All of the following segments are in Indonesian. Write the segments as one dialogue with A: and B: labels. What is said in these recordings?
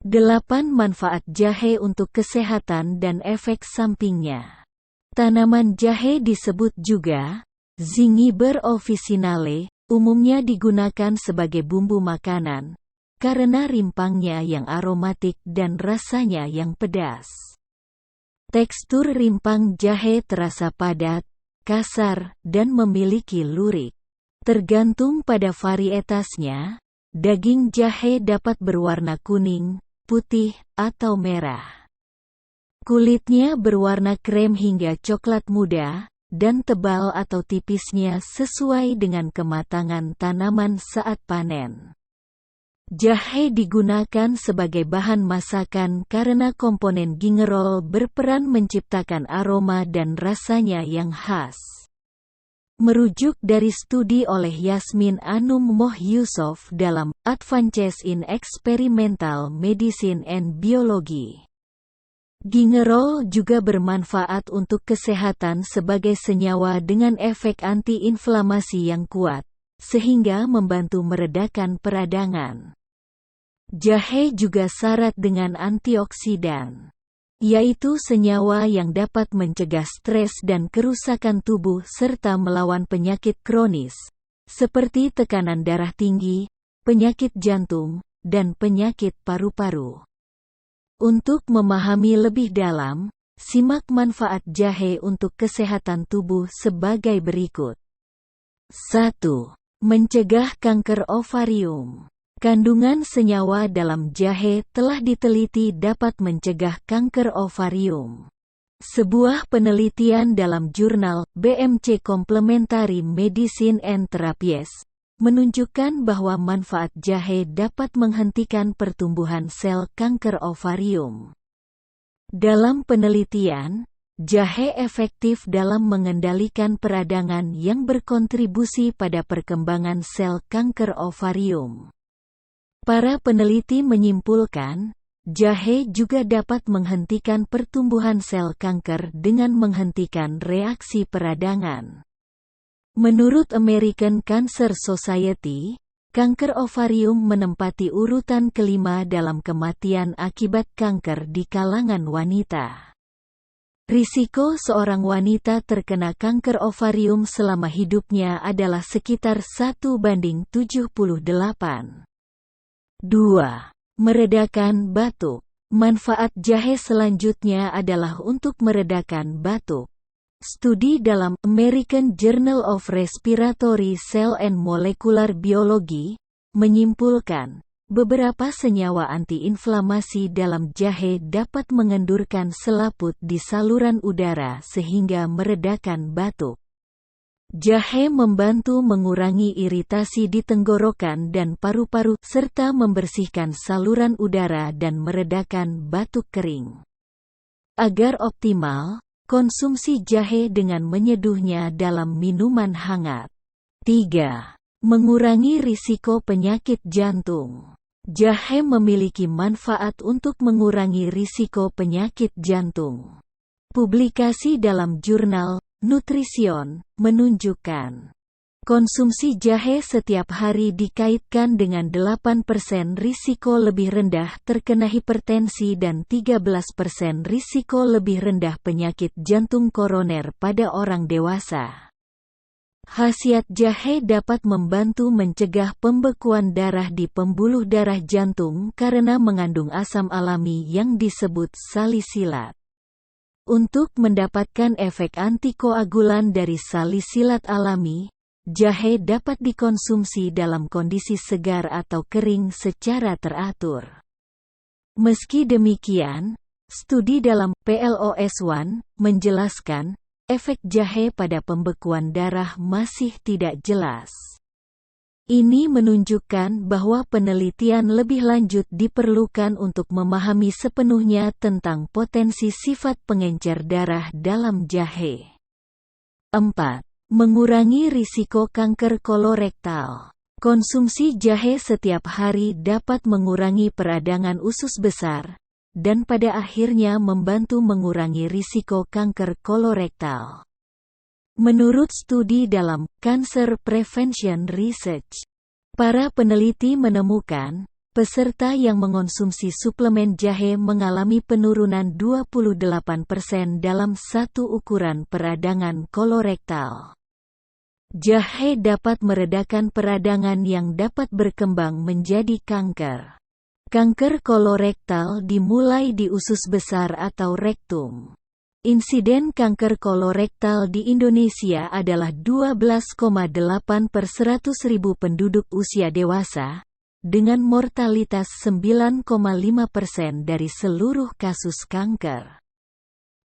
A: 8 manfaat jahe untuk kesehatan dan efek sampingnya. Tanaman jahe disebut juga Zingiber officinale, umumnya digunakan sebagai bumbu makanan, karena rimpangnya yang aromatik dan rasanya yang pedas. Tekstur rimpang jahe terasa padat, kasar, dan memiliki lurik. Tergantung pada varietasnya, daging jahe dapat berwarna kuning, putih, atau merah. Kulitnya berwarna krem hingga coklat muda, dan tebal atau tipisnya sesuai dengan kematangan tanaman saat panen. Jahe digunakan sebagai bahan masakan karena komponen gingerol berperan menciptakan aroma dan rasanya yang khas. Merujuk dari studi oleh Yasmin Anum Moh Yusuf dalam Advances in Experimental Medicine and Biology. Gingerol juga bermanfaat untuk kesehatan sebagai senyawa dengan efek anti-inflamasi yang kuat, sehingga membantu meredakan peradangan. Jahe juga syarat dengan antioksidan, yaitu senyawa yang dapat mencegah stres dan kerusakan tubuh serta melawan penyakit kronis, seperti tekanan darah tinggi, penyakit jantung, dan penyakit paru-paru. Untuk memahami lebih dalam, simak manfaat jahe untuk kesehatan tubuh sebagai berikut. 1. Mencegah kanker ovarium. Kandungan senyawa dalam jahe telah diteliti dapat mencegah kanker ovarium. Sebuah penelitian dalam jurnal BMC Complementary Medicine and Therapies menunjukkan bahwa manfaat jahe dapat menghentikan pertumbuhan sel kanker ovarium. Dalam penelitian, jahe efektif dalam mengendalikan peradangan yang berkontribusi pada perkembangan sel kanker ovarium. Para peneliti menyimpulkan, jahe juga dapat menghentikan pertumbuhan sel kanker dengan menghentikan reaksi peradangan. Menurut American Cancer Society, kanker ovarium menempati urutan kelima dalam kematian akibat kanker di kalangan wanita. Risiko seorang wanita terkena kanker ovarium selama hidupnya adalah sekitar 1:78. 2. Meredakan batuk. Manfaat jahe selanjutnya adalah untuk meredakan batuk. Studi dalam American Journal of Respiratory Cell and Molecular Biology menyimpulkan, beberapa senyawa antiinflamasi dalam jahe dapat mengendurkan selaput di saluran udara sehingga meredakan batuk. Jahe membantu mengurangi iritasi di tenggorokan dan paru-paru serta membersihkan saluran udara dan meredakan batuk kering. Agar optimal, konsumsi jahe dengan menyeduhnya dalam minuman hangat. 3. Mengurangi risiko penyakit jantung. Jahe memiliki manfaat untuk mengurangi risiko penyakit jantung. Publikasi dalam jurnal Nutrition menunjukkan konsumsi jahe setiap hari dikaitkan dengan 8% risiko lebih rendah terkena hipertensi dan 13% risiko lebih rendah penyakit jantung koroner pada orang dewasa. Khasiat jahe dapat membantu mencegah pembekuan darah di pembuluh darah jantung karena mengandung asam alami yang disebut salisilat. Untuk mendapatkan efek antikoagulan dari salisilat alami, jahe dapat dikonsumsi dalam kondisi segar atau kering secara teratur. Meski demikian, studi dalam PLOS ONE menjelaskan, efek jahe pada pembekuan darah masih tidak jelas. Ini menunjukkan bahwa penelitian lebih lanjut diperlukan untuk memahami sepenuhnya tentang potensi sifat pengencer darah dalam jahe. 4. Mengurangi risiko kanker kolorektal. Konsumsi jahe setiap hari dapat mengurangi peradangan usus besar, dan pada akhirnya membantu mengurangi risiko kanker kolorektal. Menurut studi dalam Cancer Prevention Research, para peneliti menemukan, Peserta yang mengonsumsi suplemen jahe mengalami penurunan 28% dalam satu ukuran peradangan kolorektal. Jahe dapat meredakan peradangan yang dapat berkembang menjadi kanker. Kanker kolorektal dimulai di usus besar atau rektum. Insiden kanker kolorektal di Indonesia adalah 12,8 per 100.000 penduduk usia dewasa, dengan mortalitas 9,5% dari seluruh kasus kanker.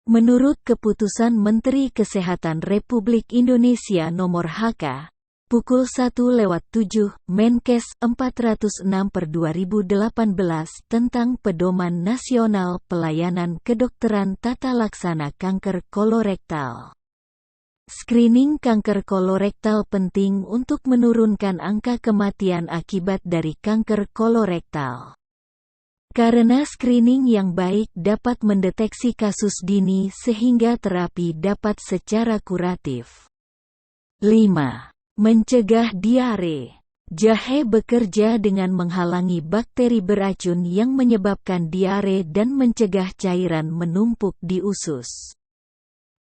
A: Menurut Keputusan Menteri Kesehatan Republik Indonesia Nomor HK, pukul 1:07, Menkes 406/2018 tentang Pedoman Nasional Pelayanan Kedokteran Tata Laksana Kanker Kolorektal. Screening kanker kolorektal penting untuk menurunkan angka kematian akibat dari kanker kolorektal. Karena screening yang baik dapat mendeteksi kasus dini sehingga terapi dapat secara kuratif. 5. Mencegah diare. Jahe bekerja dengan menghalangi bakteri beracun yang menyebabkan diare dan mencegah cairan menumpuk di usus.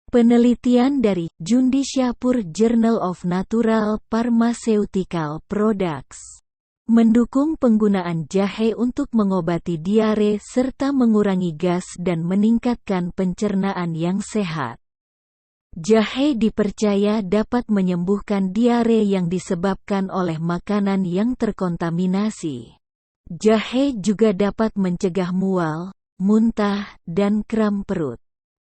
A: Penelitian dari Judiciapur Journal of Natural Pharmaceutical Products mendukung penggunaan jahe untuk mengobati diare serta mengurangi gas dan meningkatkan pencernaan yang sehat. Jahe dipercaya dapat menyembuhkan diare yang disebabkan oleh makanan yang terkontaminasi. Jahe juga dapat mencegah mual, muntah, dan kram perut.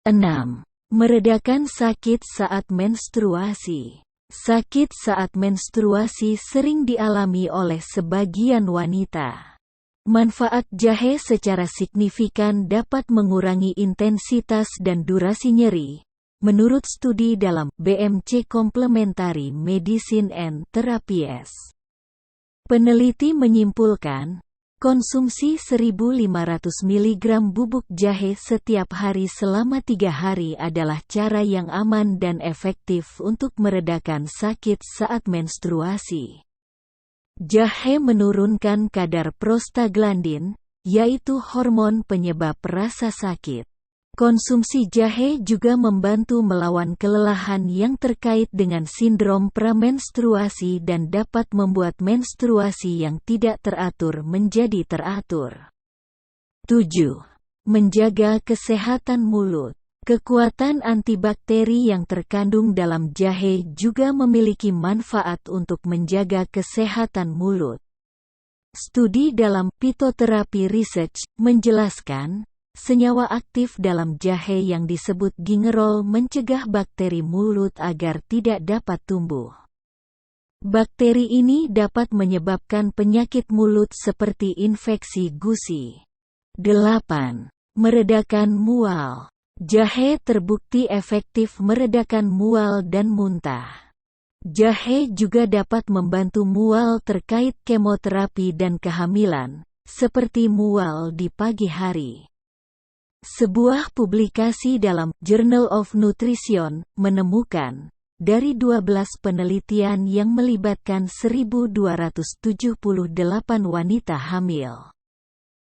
A: 6. Meredakan sakit saat menstruasi. Sakit saat menstruasi sering dialami oleh sebagian wanita. Manfaat jahe secara signifikan dapat mengurangi intensitas dan durasi nyeri, menurut studi dalam BMC Complementary Medicine and Therapies. Peneliti menyimpulkan, konsumsi 1.500 mg bubuk jahe setiap hari selama 3 hari adalah cara yang aman dan efektif untuk meredakan sakit saat menstruasi. Jahe menurunkan kadar prostaglandin, yaitu hormon penyebab rasa sakit. Konsumsi jahe juga membantu melawan kelelahan yang terkait dengan sindrom pramenstruasi dan dapat membuat menstruasi yang tidak teratur menjadi teratur. 7. Menjaga kesehatan mulut. Kekuatan antibakteri yang terkandung dalam jahe juga memiliki manfaat untuk menjaga kesehatan mulut. Studi dalam Phytotherapy Research menjelaskan, senyawa aktif dalam jahe yang disebut gingerol mencegah bakteri mulut agar tidak dapat tumbuh. Bakteri ini dapat menyebabkan penyakit mulut seperti infeksi gusi. 8. Meredakan mual. Jahe terbukti efektif meredakan mual dan muntah. Jahe juga dapat membantu mual terkait kemoterapi dan kehamilan, seperti mual di pagi hari. Sebuah publikasi dalam Journal of Nutrition menemukan, dari 12 penelitian yang melibatkan 1.278 wanita hamil,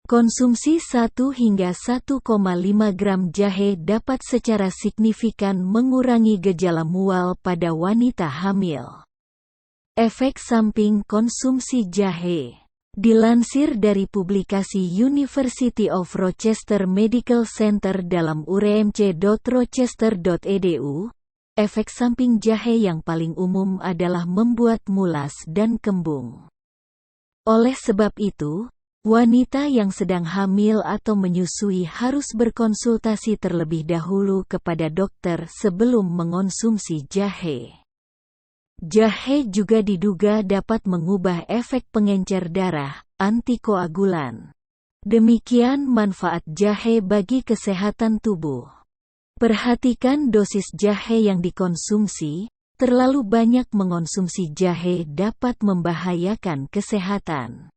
A: konsumsi 1 hingga 1,5 gram jahe dapat secara signifikan mengurangi gejala mual pada wanita hamil. Efek samping konsumsi jahe. Dilansir dari publikasi University of Rochester Medical Center dalam urmc.rochester.edu, efek samping jahe yang paling umum adalah membuat mulas dan kembung. Oleh sebab itu, wanita yang sedang hamil atau menyusui harus berkonsultasi terlebih dahulu kepada dokter sebelum mengonsumsi jahe. Jahe juga diduga dapat mengubah efek pengencer darah, antikoagulan. Demikian manfaat jahe bagi kesehatan tubuh. Perhatikan dosis jahe yang dikonsumsi, terlalu banyak mengonsumsi jahe dapat membahayakan kesehatan.